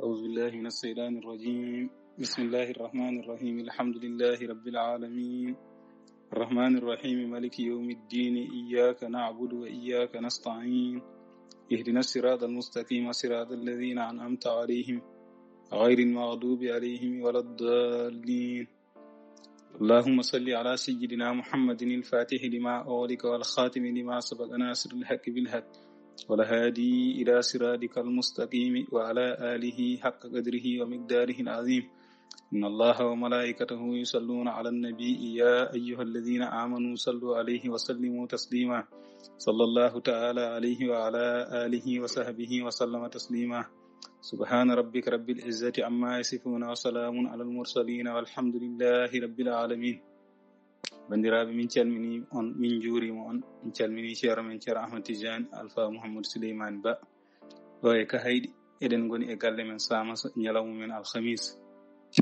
أعوذ بالله من الشيطان الرجيم. بسم الله الرحمن الرحيم. الحمد لله رب العالمين الرحمن الرحيم مالك يوم الدين. إياك نعبد وإياك نستعين. اهدنا الصراط المستقيم صراط الذين أنعمت عليهم غير المغضوب عليهم ولا الضالين. اللهم صل على سيدنا محمد الفاتح لما أغلق والخاتم لما سبق ناصر الحق بالحق والهادي إلى صراطك المستقيم وعلى آله حق قدره ومقداره العظيم. إن الله وملائكته يصلون على النبي يا أيها الذين آمنوا صلوا عليه وسلموا تسليما. صلى الله تعالى عليه وعلى آله وصحبه وسلم تسليما. سبحان ربك رب العزة عما يصفون وسلام على المرسلين والحمد لله رب العالمين. bandiraɓe min calmini on, min juurima on, min calmini ceero men ceero Ahmad Tidiane Alpha Mouhamadou Souleymane Ba ɗo e Kahayɗi. Eɗen goni e galle men Samassa ñalawma men alhamis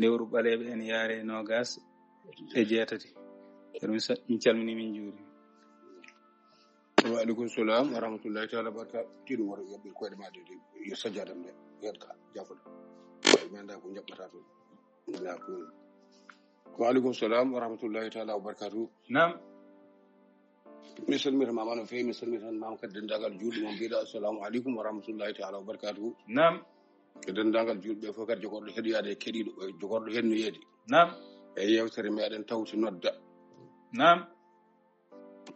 lewru ɓaleɓe en yaare nogas e jeetati. Min calmini min juuri. Wa alaikum salam wa rahmatullahi ta'ala barakatuh. Tiɗo woro yoɓɓe koyɗe maɗe yo sajjadam nde yedka jafoɗa mi anda ko jaɓɓata toon la ko. Wa alaikum salam wa rahmatullahi ta'ala wa barakatuh. Nam mi salmita mama no fewi, mi salmita mama kadi dendagal julɗo mo mbiɗa assalamu aleykum wa rahmatullahi ta'ala wa barakatuh. nam e dendagal julɓe fof kadi jogorɗo heɗoyade e keɗiɗo jogorɗo hennoyede nam e yewtere meɗen tawti nodda. nam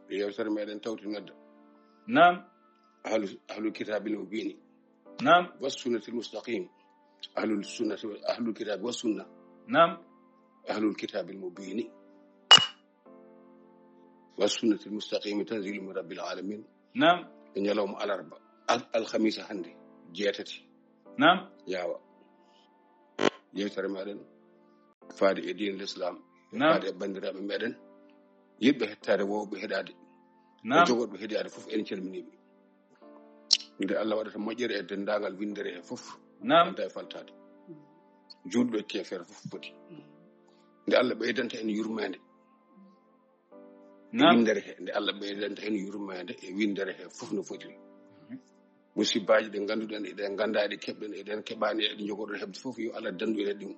e yewtere meɗen tawti nodda nam ahlul kitabil mubini nam wassunnatil mustaqim. ahlul sunnati ahlul kitabi wassunna nam ahlul kitabil mubini wassunnatil mustaqim tanzilu min rabbil alamin. nam e ñalawma alarba alhamisa hande jeetati nam yawa yewtere meɗen faade e diine l'islam faade e bandiraɓe meɗen yiɗɓe hettade wowɓe heɗade e jogorɓe heɗade fof en calminiɓe nde Allah waɗata moƴƴere e dendagal windere he fof anta e faltade julɓe kefere fof foti nde Allah ɓeydanta en yurmede e windere he nde Allah ɓeydanta en yurmede e windere he fof no fotiri. Musibbaji ɗe ganduɗen eɗen ganda eɗe keɓɗen eɗen keɓani eɗe jogorɗen heɓde fof yo Allah dandu en ɗum.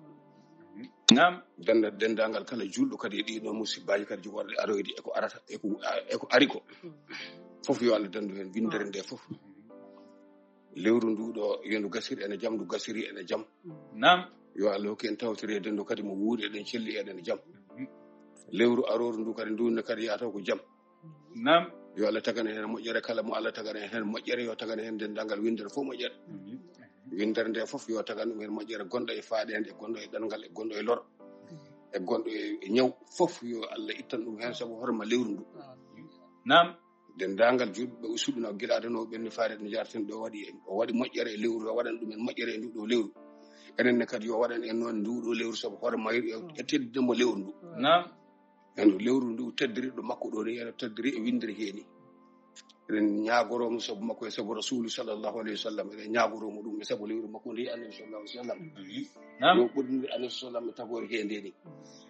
nam danda dendagal kala julɗo kadi e ɗiɗo musibbaji kadi jogorɗe aroyde eko arata eko ari ko fof yo Allah dandu hen windere nde fof. Lewru nduɗo yendu gasiri ene jam, ndu gasiri ene jam. nam yo Allah hokki en tawtiri e dendu kadi mo wuuri eɗen celli eɗen jam. Lewru aroru ndu kadi ndunne kadi yataw ko jam. nam yo Allah tagana hen moƴƴere kala mo Allah tagana hen moƴƴere yo tagana hen dendagal windere fof moƴƴere. Windere nde fof yo tagan ɗum hen moƴƴere gonɗo e faaɗede e gonɗo e ɗangal e gonɗo e lor e gonɗo e ñaw fof yo Allah ittan ɗum hen saabu horma lewru ndu. nam dendagal julɓe usuɓino guila adanoɓe ɓenni faade no jarten ɗo o waɗi moƴƴere e lewru o waɗan ɗumen moƴƴere e nduɗo lewru enenne kadi yo waɗan en noon nduɗo lewru saabu hoore mayru e teddidemo lewru ndu. nam endo lewru ndu teddiri ɗo makko ɗo ni ene teddiri e windere heeni eɗen ñagoromo saabu makko e saabu rasulu sallllahu alayhi wa sallam eɗen ñagoromo ɗum e saabu lewru makko ndi annabi sallallahu alayhi wa sallam yo ɓurdi annabi sallam e tagore he ndeni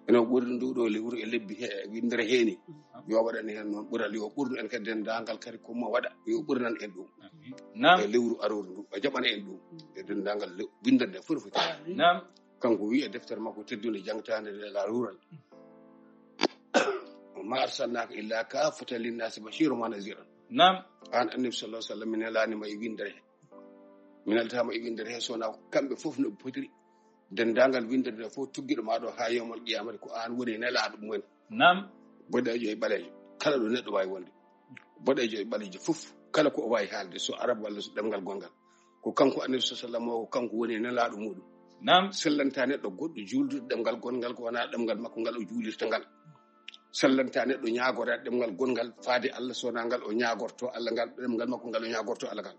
eno ɓurdi nduɗo lewru e lebbi he e windere heeni yo waɗan hen noon ɓural yo ɓurdu en kadi dendagal kadi komo waɗa yo ɓurnan en ɗum e lewru aroru ndu o jaɓana en ɗum e dendagal windere nde fof foti kanko wi e deftere makko teddude jangtande la rural ma arsalnaka illa kaffatan linnasi bashiran wa naziran. Nam an annabi sallallahu alaihi wasallam min lanima e windere he min altama e windere he sona kamɓe fof no potiri dendagal windere nde fof tuggiɗo maɗo ha yawmal qiyamati ko an woni nelaɗo mumen. Nam boɗejo e ɓalejo kala ɗo neɗɗo wawi wonde boɗejo e ɓalejo fof kala ko o wawi haalde so arab walla so ɗemgal gongal ko kanko annabi sallallahu alaihi wasallam o kanko woni nelaɗo muɗum. Nam sellanta neɗɗo goɗɗo juldude ɗemgal gongal ko wona ɗemgal makko ngal o juulirta ngal sellanta neɗɗo ñagora ɗemgal gongal faade Allah sona ngal o ñagorto Allah ngal ɗemgal makko ngal o ñagorto Allah ngal.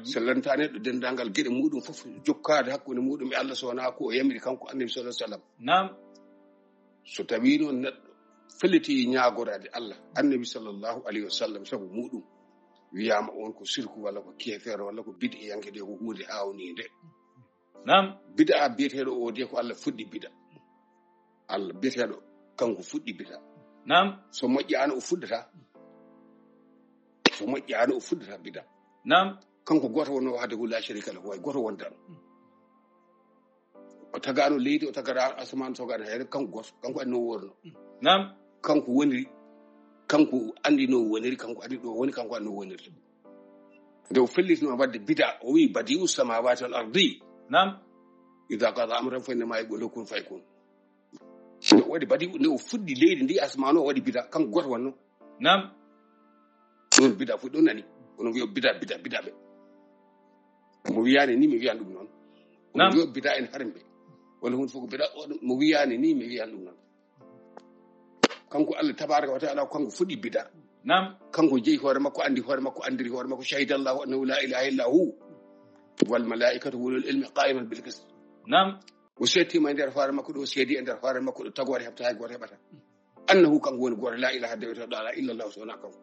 Sellanta neɗɗo dendagal gueɗe muɗum fof jokkade hakkude muɗum e Allah sona ko o yamiri kanko annabi sallallahu alaihi wasallam. Nam so tawi noon neɗɗo felliti ñagorade Allah annabi sallallahu alaihi wasallam sabu muɗum wiyama on ko sirku walla ko kefere walla ko bid'a yanke de ko hunde awnide. Nam bid'a biyeteɗo o de ko Allah fuɗɗi bid'a Allah biyeteɗo kanko fuɗɗi bid'a. Nam so moƴƴano o fuɗɗata bid'a. Nam kanko goto wonno hade ko la sharika lahu way goto wonta o tagano leydi o tagara asman sogana hede kanko goto kanko andi no worno nam kanko woniri kanko andi no woniri kanko andi do woni kanko andi no woniri nde o fellitino wadde bida o wi badi'u samawati wal ardi nam idha qada amran fa inma yaqulu kun fayakun nde o waɗi badi'u nde o fuɗɗi leydi ndi asmano o waɗi bida kanko goto wonno nam ɗon bida fu ɗon nani ono wiyo bida ɓe mo wiyani ni mi wiyan ɗum noon ono wiyo bida en harmɓe walla hunde fof ko bida mo wiyani ni mi wiyan ɗum noon kanko Allah tabaraka wa ta'ala kanko fuɗɗi bida nam kanko jeyi hoore makko andi hoore makko andiri hoore makko shahidallahu annahu la ilaha illa hu wal malaikatu ulul ilmi qa'iman bil qist nam o settima e nder hoore makko ɗo seedi e nder hoore makko ɗo tagore heɓta hay goto heɓata annahu kanko woni goto la ilaha illa allah sona kanko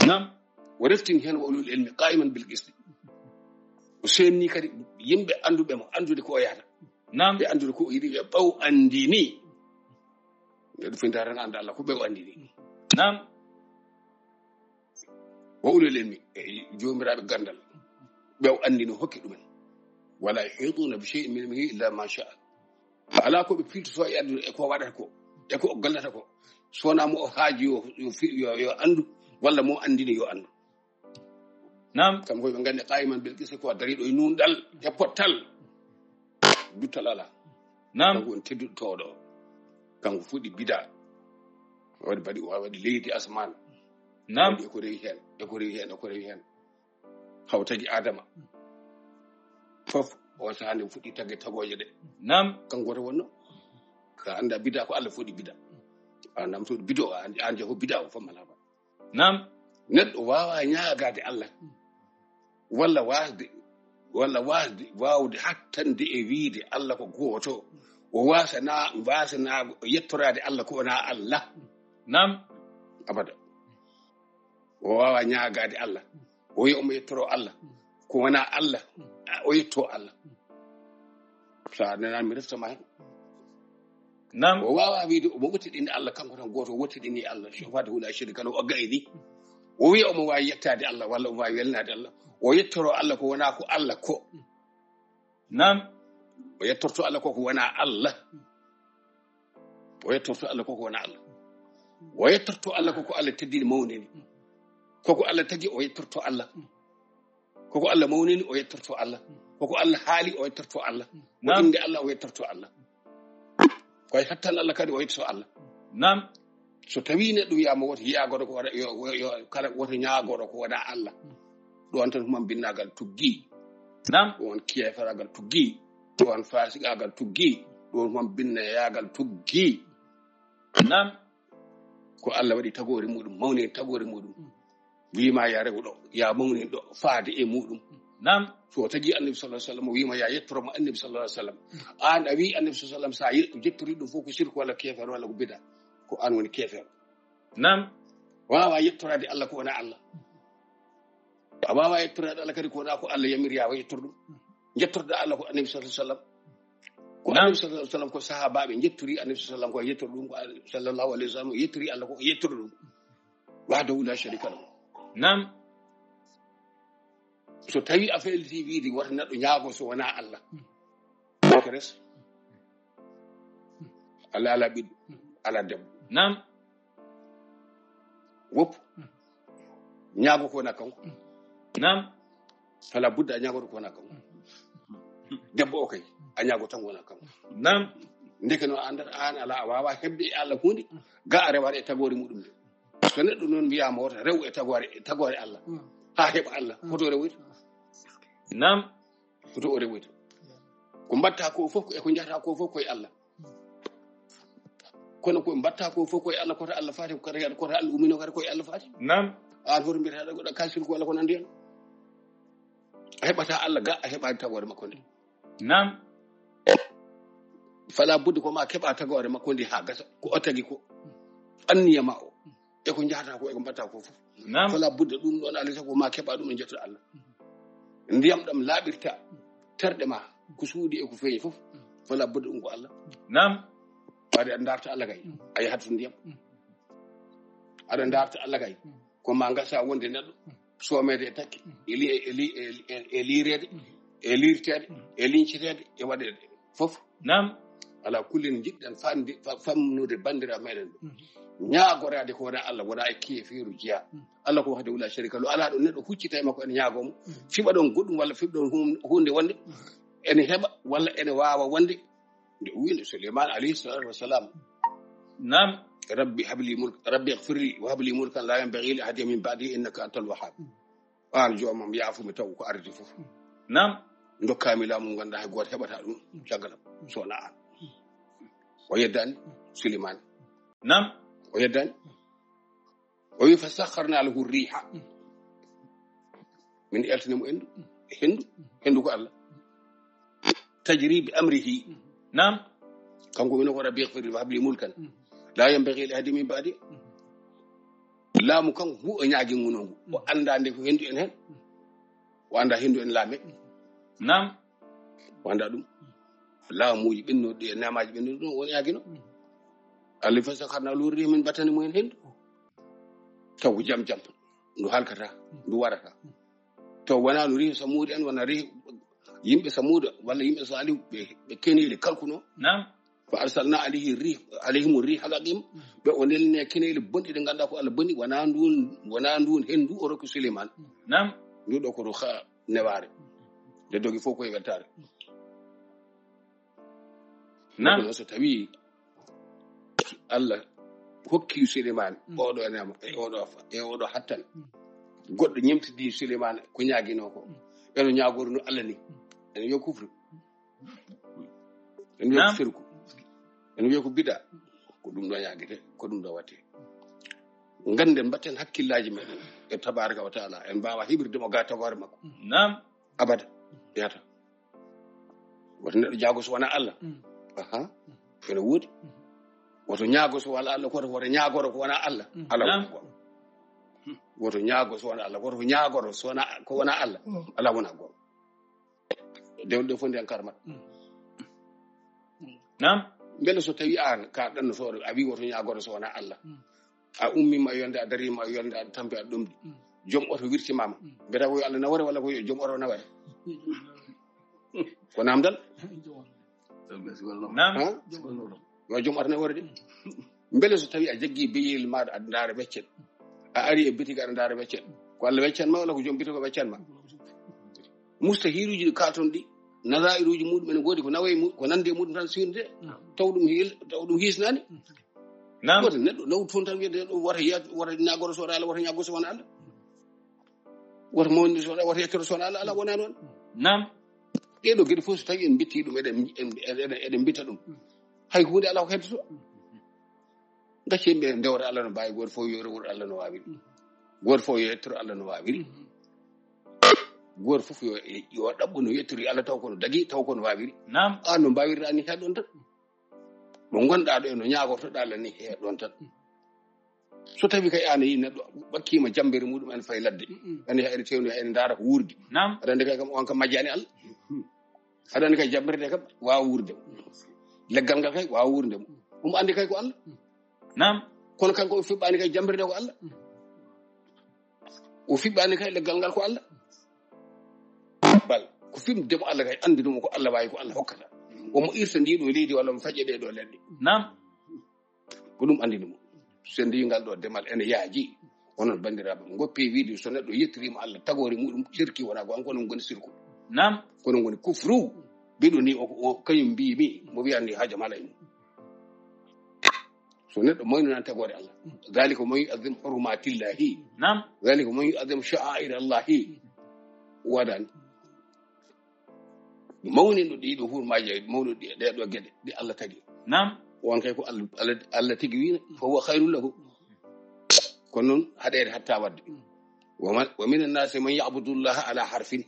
nam o reftini hen wa ulul ilmi qa'iman bil qist o senni kadi yimɓe anduɓe mo andude ko o yahata nam ɓe andude ko o yiɗi ɓe ɓaw andini neɗɗo fo darana anda Allah ko ɓe o andini nam wa ulul ilmi jomiraɓe gandal ɓe o andini hokki ɗumen wala yuhituna bi shay'in min ilmihi illa ma sha'a ala ko ɓe filtoto e andude e ko waɗata ko e ko o gallata ko sona mo o haaji yo andu walla mo andini yo andu nam kam koye ɓe gandi qa'iman bil qist ko dariɗo e nunɗal e pottal duttal ala nam kanko woni tedduɗo towɗo kanko fuɗɗi bida waɗi baɗi o waɗi leydi asman nam eko rewi hen haw tagi adama fof on sahande fuɗɗi tagge tagoje ɗe nam kanko woto wonno ka anda bida ko Allah fuɗɗi bida andam to bido an jeho bida o famala ba nam neɗɗo wawa ñaagade Allah walla wawde hattande e wiide Allah ko goto o wasana yettorade Allah ko wona Allah nam abada o wawa ñaagade Allah o wi omo yettoro Allah ko wona Allah o yetto Allah sa nanami reftama hen nam o wawa wiide omo wottidini Allah kanko tan goto wottidini Allah shofade hula shirka no o gayni o wi omo wawi yettade Allah walla omo wawi welnade Allah o yettoro Allah ko wona ko Allah ko nam o yettorto Allah ko wona Allah o yettorto Allah ko wona Allah o yettorto Allah ko Allah teddini mawnini koko Allah tagi o yettorto Allah koko Allah mawnini o yettorto Allah koko Allah haali o yettorto Allah inde Allah o yettorto Allah koy hattan Allah kadi o yettorto Allah nam so tawi neɗɗo wiyama woto yaagoɗo ko waɗa yo kala woto ñaagoɗo ko waɗa Allah ɗon tan humam binnagal tuggi nam ɗon kiyefaragal tuggi ɗon fasigagal tuggi ɗon humam binnayagal tuggi nam ko Allah waɗi tagore muɗum mawni tagore muɗum wima ya rewɗo ya mawni ɗo faade e muɗum nam so tagi annabi sallallahu alaihi wasallam wima ya yettoromo annabi sallallahu alaihi wasallam an a wi annabi sallallahu alaihi wasallam sa jettori ɗum fof ko shirku walla kefer walla ko bida ko an woni kefer nam wawa yettorade Allah ko wona Allah a wawa yettorade Allah kadi ko wona ko Allah yamiri ya yettor ɗum jettorde Allah ko annabi sallallahu alaihi wasallam ko annabi sallallahu alaihi wasallam ko sahabaɓe jettori annabi sallallahu alaihi wasallam ko yettor ɗum ko sallallahu alaihi wasallam yettori Allah ko yettor ɗum wahdahu la sharika lahu nam so tawi a felti wiide wata neɗɗo ñaago so wona Allah ko res Allah ala ɓiɗɗo ala debbo nam woppu ñaago ko wona kanko nam fala budda a ñaagoto ko wona kanko debbo o kay a ñaago tan wona kanko nam ndeke no andata an ala a wawa hebde e Allah hunde ga a rewaɗe e tagore muɗum nde so neɗɗo noon wiyama wota rew e tagore Allah ha heɓa Allah hoto rewoyta nam hoto o rewoyta ko mbatta ko fof e ko jahata ko fof koye Allah kono ko mbatta ko fof koye Allah koto Allah faati koto Allah umino kadi koye Allah faati nam an hoto mbiyata goɗɗo kasirko walla ko nandi hen a heɓata Allah ga a heɓani tagore makko nde nam fala budde ko ma keɓa tagore makko ndi ha gasa ko o tagi ko anniyama o e ko jahata ko e ko mbatta ko fof nam fala budde ɗum ɗon alay sago ma keɓa ɗum e jettude Allah ndiyam ɗam laaɓirta terɗe ma ko suudi e ko feeñi fof fala budde ɗum ko Allah nam waade aɗa darta Allah kay a yahat to ndiyam aɗa darta Allah kay ko ma gasa wonde neɗɗo soomede e takki e liirede e liirtede e lincitede e waɗede fof nam ala kullin jiddan famnude bandira meɗen ñaagorade ko wona Allah wona e keefiru jiya Allah ko wahde wala sharika lo ala ɗo neɗɗo huccita e makko ene ñaagomo fiɓa ɗon goɗɗum walla fiɓa ɗon hunde wonde ene heɓa walla ene waawa wonde nde winde Suleyman alayhi salatu wassalam nam rabbi habli mulk rabbi ighfirli wa habli mulkan la yanbaghi li ahadin min ba'di innaka antal wahhab an joomam yaafumi taw ko ardi fof nam dokkami laamu ganda hay goto heɓata ɗum caggalam sowona an o yeddani Suleyman nam o yeddani o wi fa sakharna lahu riha min eltanimo hendu ko Allah tajri bi amrihi nam kanko wino ko rabbi ighfirli wa habli mulkan la yanbaghi li ahadin min ba'di laamu kanko hu o ñaagi ngunongu o anda nde ko hendu en hen o anda hendu en laame nam o anda ɗum laamuji ɓennoɗi e namaji ɓennoɗi ɗum o ñaagino Allah fa sakharna lahu riha min battani mumen hendu taw ko jam ndu halkata ndu warata taw wona no rihi samuudi en wona rihi yimɓe samuuda walla yimɓe salihu ɓe keneeli kalkuno nam fa arsalna alayhim riha laqim ɓe o nelne keneeli bonɗi ɗe ganduɗa ko Allah boni wona ndun hendu o rokki Suleyman nam ndu ɗo koto ha neware nde dogi fof koye weltare nam so tawi Allah hokki Suleyman oɗo enema e oɗo hattan goɗɗo ñemtidi Suleyman ko ñaguino ko eno ñagoru no Allah ni ene yo kufru ene yo firku ene wiya ko bida ko ɗum ɗo ñaguete ko ɗum ɗo watte ganden mbatten hakkillaji meɗen e tabaraka wa taala en mbawa hiɓirdemo ga tagore makko nam abada yata woto neɗɗo jaago so wona Allah ene woodi woto ñaago so wona Allah woto ñaagoro ko wona Allah ala wona goɗɗo woto ñaago so wona Allah woto ñaagoro so wona ko wona Allah ala wona goɗɗo dewɗe ɗe fof nden karmat nam beele so tawi an ka ɗanno soore a wi woto ñaagoro so wona Allah a ummima e yonde a darima e yonde a tampi a ɗomdi joom oto wirtimama mbeta ko yo Allah nawore walla ko yo joom oto naware ko namdal nam yo joom oto nawore de beele so tawi a jaggi beyel maɗa aɗa ndaara weccet a ari e bitiga aɗa ndaara weccet ko Allah weccanma walla ko joom bitigo weccanma mustahiruji ɗi kalton ɗi nazairuji muɗum ene goodi ko nawaye ko nande muɗum tan siwde taw ɗum hisnani woto neɗɗo naw toon tan wiyde ɗum wota ñagoro so wona Allah wota ñago so wona Allah wota mawni so wota yettoro so wona Allah ala wona noon nam ɗeɗo gueɗe fof so tawi en bitti ɗum eɗen bitta ɗum hay hunde ala ko heddoto gacci yimɓe ndewta Allah no mbawi goto fof yo rewru Allah no wawiri goto fof yo yettoro Allah no wawiri goto fof yo ɗaɓɓu no yettori Allah taw kono dagui taw kono wawiri nam an no mbawirɗa ni heɗon tan mo gonɗa ɗo eno ñagortoɗa Allah ni heɗon tan so tawi kay an yi neɗɗo ɓakkima jambere muɗum ene fayi ladde ene ene tewni ene daara ko wuurdi nam aɗa andi kay kam on kam majjani Allah aɗa andi kay jambere nde kam wawa wuurdemo leggal ngal kay wawa wuurdemo omo andi kay ko Allah nam kono kanko o fiɓɓani kay jambere nde ko Allah o fiɓɓani kay leggal ngal ko Allah bal ko fimdemo Allah kay andinimo ko Allah wawi ko Allah hokkata omo irta ndiɗo leydi walla mo faƴƴe ɗeɗo leɗɗe nam ko ɗum andinimo so ndigal ɗo demal ene yaaji onon bandiraɓe goppi wiide so neɗɗo yettirima Allah tagore muɗum sirki wona ko an konon goni sirku nam konon goni kufru mbiɗo ni o kañum mbimi mo wiyani haajam ala en so neɗɗo moynonan tagore Allah dalika man yu'azzim hurumatillahi nam dalika man yu'azzim sha'air Allahi waɗani mawniɗo ɗiɗo hurmaji mawnuɗo ɗeɗo gueɗe ɗi Allah tagi nam won kay ko Allah tigi wi fa huwa khairul lahu kono noon haɗede hatta wadde wa min annasi man ya'budu llaha ala harfin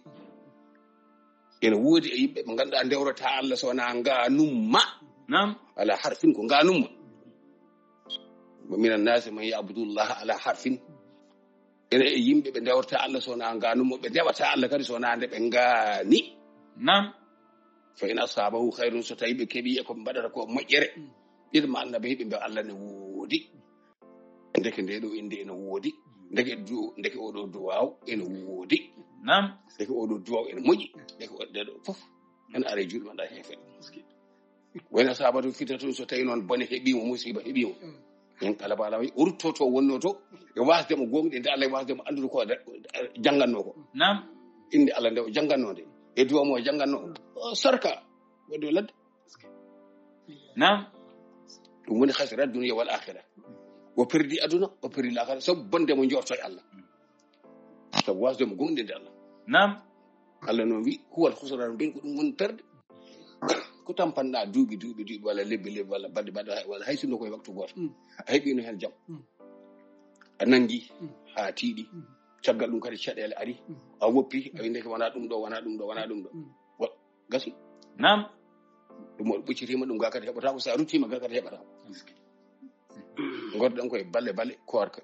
ene woodi e yimɓe ɓe ganduɗa ndewrata Allah sowona nganumma nam ala harfin ko nganumma wa min annasi man ya'budu llaha ala harfin ene e yimɓe ɓe ndewrata Allah sowona nganumma ɓe ndewata Allah kadi sowona nde ɓe ngani nam fa in asabahu khairun so tawi ɓe keeɓi e ko mbaɗata ko moƴƴere irma annabi hiɓe mbe Allah ne woodi ndeke nde ɗo inde ene woodi ndeke oɗo duwaw ene woodi nam ndeke oɗo duwaw ene moƴƴi ndeke oɗo ɗeɗo fof ene ara juuɗe maɗa heefe wayna sabatu fitatu so tawi noon bone heɓimo musiba heɓimo en kala bala wi urtoto wonno to e wasdemo gonɗi nde Allah wasdemo andude ko jangganno ko nam inde Allah nde o jangganno nde e duwamo o jangganno sarka wadde ladde nam ɗum woni hasira dunya wal akhirah o perdi aduna o perdi l'akhirah sabu bondemo jorto e Allah sabu wasdemo gonɗi nde Allah nam Allah noon wi huwal husran ɓen ko ɗum woni perde ko tampanɗa duuɓi walla lebbi walla balɗe walla hay sinno koye waktu goto a heɓino hen jaam a nangi ha tiiɗi caggal ɗum kadi caɗele ari a woppi a wi ndeke wona ɗum ɗo gasi nam ɗum o ɓoccitima ɗum ga kadi heɓata ko sa ruttima ga kadi heɓata gorɗen koye balle koorka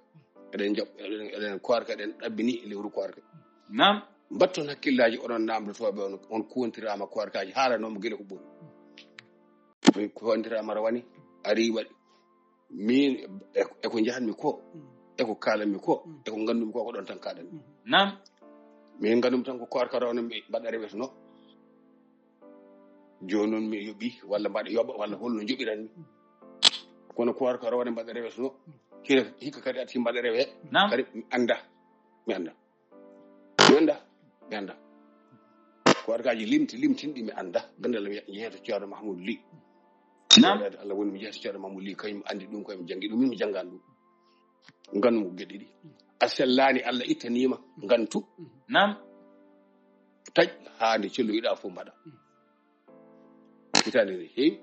eɗen koorka eɗen ɗabbini lewru koorka nam mbatton hakkillaji onon namdotoɓe on kuwontirama koorkaji haalanomo guila ko ɓuri kuwontirama rawani ari waɗi min eko jahanmi ko eko kalanmi ko eko gandumi ko ɗon tan kaɗanmi nam min gandumi tan ko koorka rawno mi mbaɗa rewetono joni noon mi yoɓi walla mbaɗa yoɓa walla holno joɓiranmi kono koorka rawne mbaɗa rewetono hikka kadi ati mbaɗa rewe kadi mi anda koorkaji limtinɗi mi anda gandal mi yeeto ceerno Mahmoudou Ly Allah woni mi yeeto ceerno Mahmoudou Ly kañum andi ɗum koyemi jangi ɗum min mi janggani ɗum gandumo ko gueɗe ɗiɗi a sellani Allah ittanima gantu nam taƴ ha nde celloyiɗa fof mbaɗa hitande nde heewi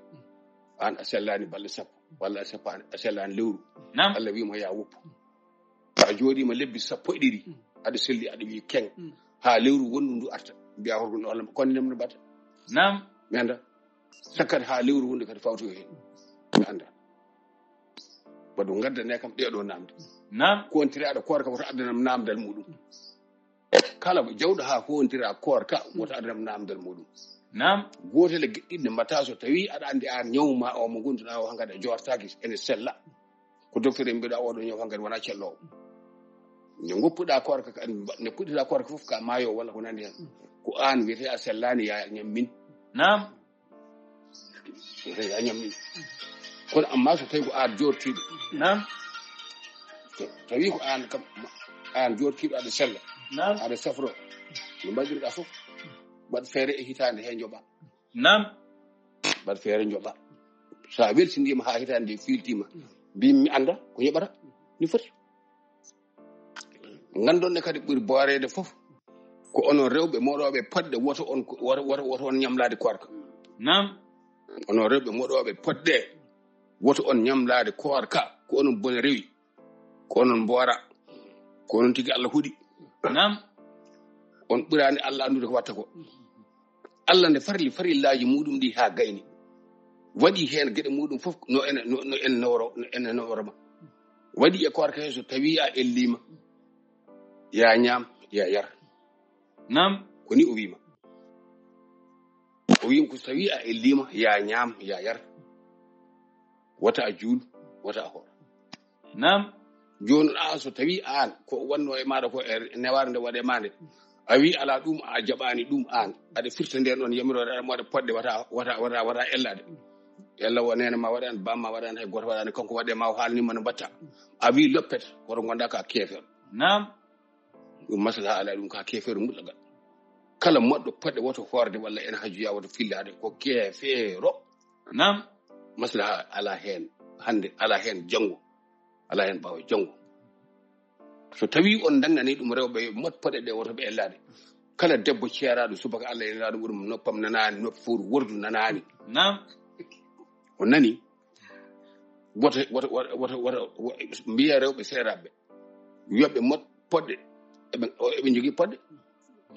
an a sellani balɗe sappo walla a sellani lewru Allah wima ya woppu a jooɗima lebbi 12 aɗa selli aɗa wi keng ha lewru wondu ndu arta mbiya horgo Allah konne nem no batta nam mi anda sakkati ha lewru wonde kadi fawto hen mi anda baɗo gaddane kam ɗeɗo namde nam kontiraɗo koorka woto addanam namdal muɗum kala jawɗo ha kontira koorka woto addanam namdal muɗum nam gotel e geɗɗinɗe mbatta so tawi aɗa andi an ñawma o mo gonduɗa o hankadi a jortaki ene sella ko docteur en mbiɗa oɗo ñaw hankadi wona cellowo ne goppuɗa koorka ne puɗɗiɗa koorka fof ka maayo walla ko nandi hen ko an wiyete a sellani ya ñammin nam wiyete ya ñammin kono amma so tawi ko an jortiɗo nam tawi ko an kam an jortiɗo aɗa sella nam aɗa safro no mbaɗirɗa fof mbaɗ feere e hitande he joɓa nam mbaɗ feere joɓa sa weltindima ha hitande nde filtima mbimi mi anda ko yoɓata ni foti gandonne kadi ɓuuri boorede fof ko onon rewɓe moɗoɓe podde woto on ñamlade koorka nam onon rewɓe moɗoɓe podde woto on ñamlade koorka ko onon bone rewi ko onon boora ko onon tigi Allah huuɗi nam on ɓurani Allah andude ko watta ko Allah nde farillaji muɗum ɗi ha gayni waɗi hen gueɗe muɗum fof no ene nawroma waɗi e koorka he so tawi a ellima ya ñaam ya yar nam ko ni o wima ko so tawi a ellima ya ñaam ya yar wata a juul wata a hoor nam joni an so tawi an ko wanno e maɗa ko e neware nde waɗe ma nde a wi ala ɗum a jaɓani ɗum an aɗa firta nden ɗon yamirode aɗa moɗa podde wata ellade ella wo nene ma waɗani bamma waɗani hay goto waɗani kanko waɗe ma o haalnima no mbatta a wi loppete woto gonɗa ka keefeero nam ɗum maslaha ala ɗum ka keefeero muɗɗagal kala moɗɗo podde woto horde walla ene hajjoya woto fillade ko keefeero nam maslaha ala hen hande ala hen janggo ala hen ɓawo janggo so tawi on dangani ɗum rewɓe mot poɗe ɗe woto ɓe ellade kala debbo ceeraɗo subaka Allah ene ɗum ɓuuri noppam nanani noppi fof wordu nanani nam o nani woto mbiya rewɓe seeraɓe yoɓɓe mot poɗɗe eɓe jogui poɗɗe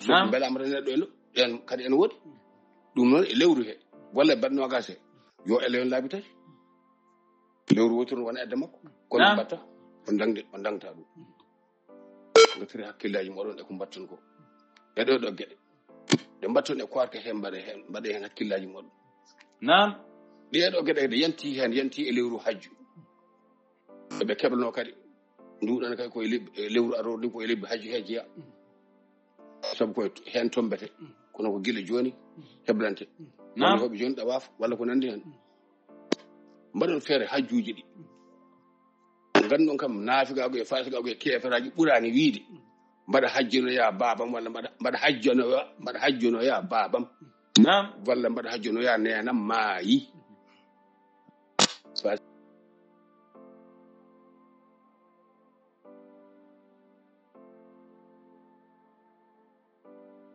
so beelama tan neɗɗo eno en kadi ene woodi ɗum noon e lewru he walla mbaɗ nogas he yo ele on laabi tati lewru wotoru wona edde makko kono mbatta on dangta ɗum gattiri hakkillaji moɗon e ko mbatton ko e ɗo gueɗe ɗe mbatton e koorka he mbaɗe hen hakkillaji moɗon nam ɗeɗo gueɗe ɗe yanti e lewru hajju eɓe keɓlano kadi nduɗan kadi koye lewru aroru ndi koye lebbi hajju he jeeya sabu koye hen tombete kono ko guila joni heblante walla hoɓe joni ɗawaf walla ko nandi hen mbaɗon feere hajjuuji ɗi ngandon kam naafigago e fasigago e keferaji ɓurani wiide mbaɗa hajjinoya babam walla mbaɗa hajjonoya babam walla mbaɗa hajjonoya nenam maayi